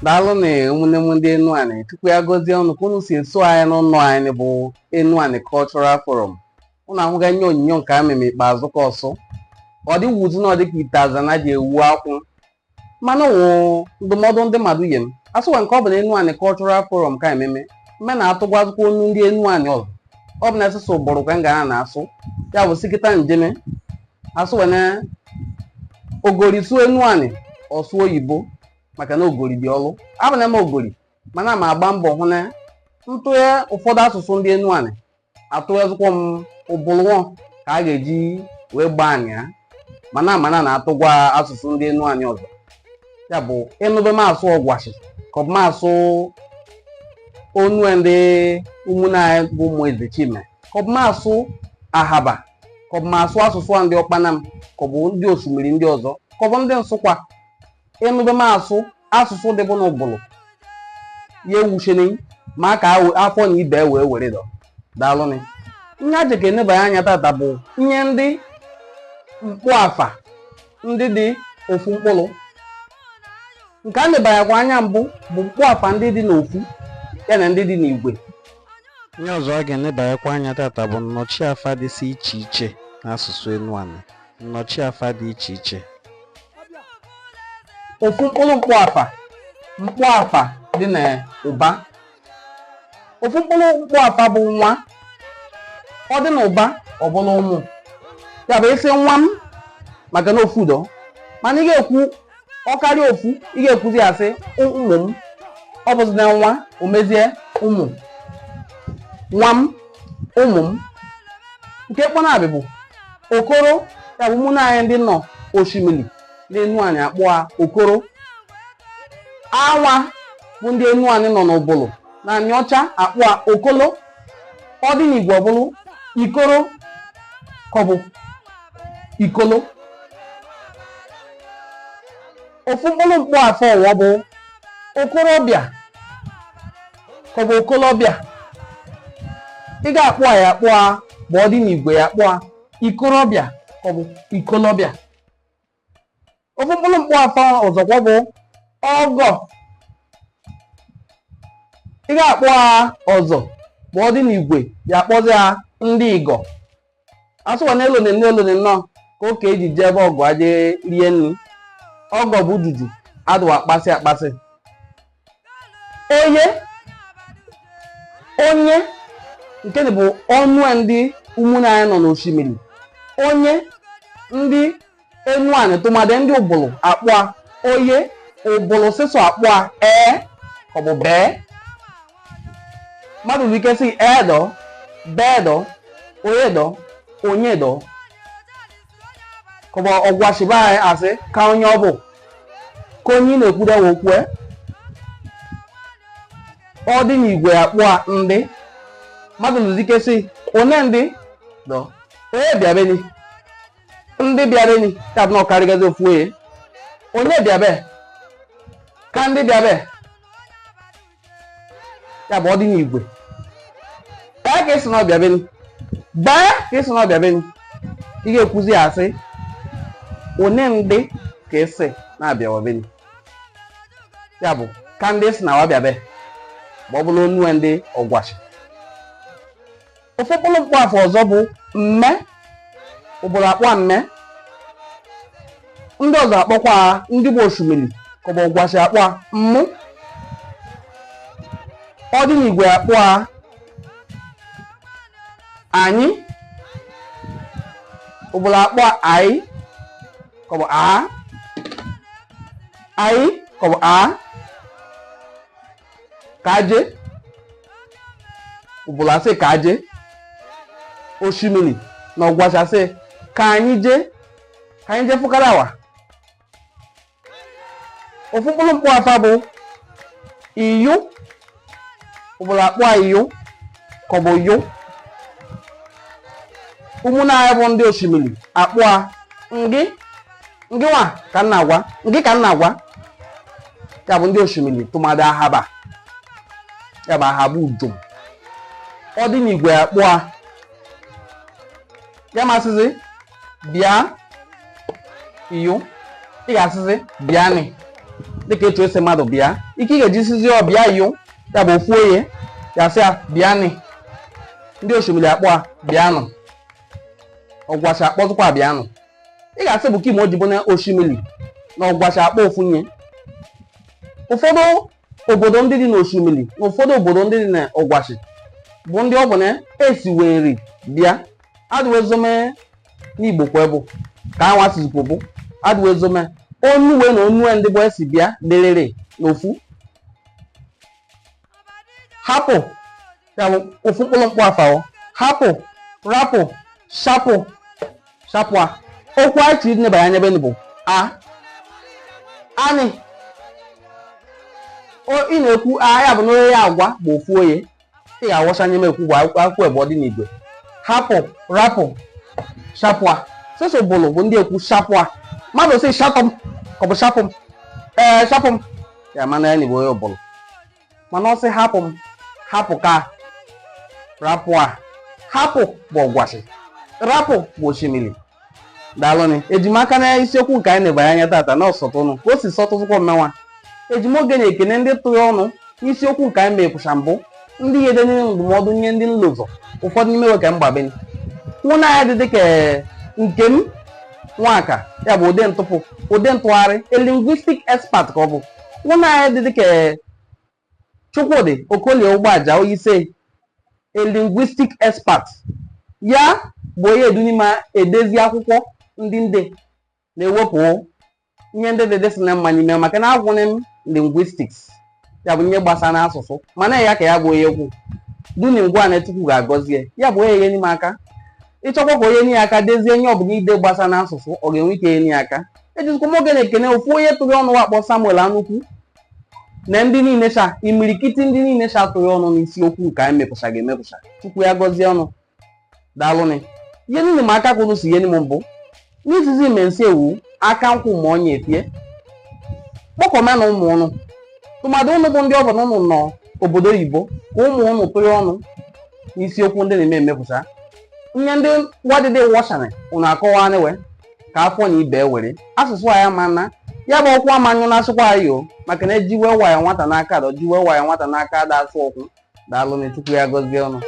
Daalụ na ụmụnne m ndị Enuani, tupu ya gọzie ọnụ ka unu si eso anyị n'ụlọ anyị bụ Enuani Cultural Forum. Unu ahụga nye onyinyo nke a mere ikpeazụ ka ọsọ ọ dị wuzu na ọ dị ka ite azana ji ewu akwụ mana ndụmọdụ ndị mmadụ yem asụwa nke ọ bụ na Enuani Cultural Forum ka ememe mme na-atụgwazụkwa onu ndị Enuani ọzọ ọ bụ na asụsụ ụbụrụ ka m ga na-asụ ya bụ sikịta njeme asụwa na ogori sụọ Enuani ọsụ oyibo maka na ogori dị ọlụ abụ na eme ogori mana ma agba mbọ hụ na ntụghe ụfọdụ asụsụ ndị Enuani atụghezikwa m ụbụlụọ ka a ga-eji wee gbaa anya mana na-atụgwa asụsụ ndị Enuani ọzọ ya bụ ịnụbe masụ ọgwashi ka ọ bụ masụ onu ndị ụmụnne anyị bụ ụmụ eze chime ka ọ bụ masụ ahaba ka ọ bụ masụ asụsụ ndị ọkpana m ka ọ bụ ndị osimiri ndị ọzọ ka ọ bụ ndị nsụkwa ịnụbe masụ asụsụ dị bụ n'ụbụlụ ya ewuchene ma ka afọ na ibe wee were dọ daalụnị ihe a jeka enebanye anya tata bụ ihe ndị mkpu afa ndị dị ofu mkpụrụ nke a nebanyekwa anya mbụ bụ mkpu afa ndị dị n'ofu ya na ndị dị n'igwe. Ihe ọzọ a ga-enebanyekwa anya tata bụ nnọchi afa dịsị iche iche n'asụsụ Enuani. Nnọchi afa dị iche iche. Ofu mkpụrụ mkpu afa dị n'ụba. Ofu mkpụrụ mkpu afa bụ nwa ọ dị n'ụba ọ bụla ụmụ ya bụ esi nwa m maka na ofu dọ mana ị ga-ekwu ọ karịa ofu ị ga-ekwuzi asị ụmụ m ọ bụzi na nwa o mezie ụmụ nwa m ụmụ m nke kpọnabị bụ okoro ya bụ ụmụnne anyị ndị nọ osimiri ndị Enuani akpọ okoro anwa bụ ndị Enuani nọ n'ụbụlụ na anị ọcha akpọ okolo ọ dị n'igwe ọ bụrụ ikoro ka ọ bụ ikolo. Ofu mkpụrụ mkpu afọ ọwọ bụ okorobịa ka ọ bụ okolobịa ị ga-akpọ ya akpọ ma ọ dị n'igwe ya akpọ ikorobịa ka ọ bụ ikolobịa. Ofu mkpụrụ mkpu afọ ọzọkwa bụ ọgọ ị ga-akpọ ọzọ ma ọ dị n'igwe ya akpọzi ya ndị igọ asụwa na elone nnọọ ka oke eji jee ebe ọgụ aje rie nri ọgọ bụ dudu adụwa akpasị onye nke bụ ọnụ ndị ụmụnne anyị nọ n'osimiri onye ndị Enuani tụmadị ndị ụbụlụ akpọ oye ụbụlụ sịsọ akpọ ọ bụ bee mmadụ bụ ike si edo beedo oyedo onyedo ka ọ bụ ọgwashiba anyị asị ka onye ọ bụ ka onye na-ekwudewe okwu ọ dị n'igwe akpọ ndị mmadụ bụ ike si onye ndị dọ onye bịabeni ndị bịabeni ka bụ na ọkarịgazi ofu onye bịabe ka ndị bịabe ya bụ ọ dị n'igwe bee ka esi na ọbịa beni bee ka esi na ọbịa beni ị ga-ekwuzi asị one ndị ka esi na-abịawa beni ya bụ ka ndị si na wabịa be ma ọ bụrụ onu ndị ọgwachi. Ofu mkpụrụ mkpu afọ ọzọ bụ mme ụbụrụ akpọ mme ndị ọzọ akpọkwa ndị bụ osimiri ka ọ bụ ọgwachi akpọ mmụ ọ dị n'igwe akpọ anyị ụbụrụ akpọ anyị ka ọ bụ anyị ka ọ bụ kaje ụbụrụ asị kaje osimiri na ọgwachi asị ka anyị jee fụkara awa. Ofu mkpụrụ mkpu afa bụ iyo ụbụrụ akpọ iyo ka ọ bụ yo ụmụnne anyị bụ ndị osimiri akpọ ngị nwa ka nna agwa ngị ka nna agwa ya bụ ndị osimiri tụmadị ahaba ya bụ ahaba ujom ọ dị n'igwe akpọ ya masịzi bịa iyo ị ga-asịzi bịanị dịka etu esi mmadụ bịa ike ị ga-ejisizi ọbịa yụ ya bụ ofu onye ya sị ya bịanị ndị osimiri akpọ a bịanụ ọgwacha akpọzụkwa bịanụ ị ga-asị bụ kim o ji bụ na osimiri na ọgwacha akpọ ofu nye ụfọdụ obodo ndị dị n'osimiri na ụfọdụ obodo ndị dị na ọgwachi bụ ndị ọ bụ na esi wee nri bịa adịwezome n'Igbo kwa bụ ka anwa sizikwo bụ adịwezome onuwe na onuwe ndị bụ esi bịa derere n'ofu hapụ ya bụ ofu mkpụrụ mkpụ afawo hapụ rapụ shapụ shapụ a okwu anyị chiri neba ya nyebe bụ a anị ị na-ekwu ya bụ na onye ya agwa bụ ofu onye ị ga-awọcha nye m ekwu bụ akwụkwọ ebe ọ dị n'Igbo hapụ rapụ shapụ a sọsọ bụlụ bụ ndị ekwu shapụ a mmadụ sị shapụ m ka ọ bụ shapụ m shapụ m ya mana ya n'Igbo onye ọbụla mana ọ sị hapụ m hapụ ka rapụ a hapụ bụ ọgwachi rapụ bụ osimiri daalụnị ejimaka na isiokwu nke anyị na-ebanye anya tata na ọsọtụnụ ka o si sọtụtụkwa mmenwa ejimoge na-ekene ndị tụrụ ọnụ n'isiokwu nke anyị mepụcha mbụ ndị ihe denye ndụmọdụ nye ndị nlụzọ ụfọdụ n'ime nwe ka mgbabeni nwụna ya dị dịka nke m nwaka ya bụ ụdị ntụgharị linguistic expert ka ọ bụ nwụna ya dị dịka Chukwudị Okolie Ụgbọaja Oyise linguistic expert ya bụ onye edu n'ime edezi akwụkwọ ndị na-ewepụ ihe ndị dede si na mma n'ime maka na agwụnị m linguistics ya bụ ihe gbasara n'asụsụ mana ya ka ya bụ onye ekwu duni ngwa na Chukwu ga-agọzie ya bụ onye enye n'ime aka ịchọkwa ka onye nye aka dezie nye ọbụla ide gbasara n'asụsụ ọ ga-enwe ike enye aka ejizikwa m oge na-ekene ofu onye tụrụ ọnụ wakpọ Samuel Anukwu na ndị niile cha imirikiti ndị niile cha tụrụ ọnụ n'isiokwu nke anyị mepụcha ga-emepụcha Chukwu ya gọzie ọnụ daalụnị ihe niile m aka kwụrụ si ihe n'ime mbụ n'izizi mensi ewu aka nkwụ ma onye etie kpọkọma na ụmụ ụnụ tụmadụ ụnụ bụ ndị ọ bụ na ụnụ nọ obodo oyibo ka ụmụ ụnụ tụrụ ọnụ n'isiokwu ndị na-eme emepụcha ihe ndị wadịdị wọchana ụnụ akọwa anịwe ka afọ na ibe were asụsụ anyị ma na ya bụ ọkwa amanyụ na-asụkwa anyị o maka na ejiwe waya nwata n'aka ada jiwe waya nwata n'aka ada asụ ọkwụ daalụ na Chukwu ya gọzie ọnụ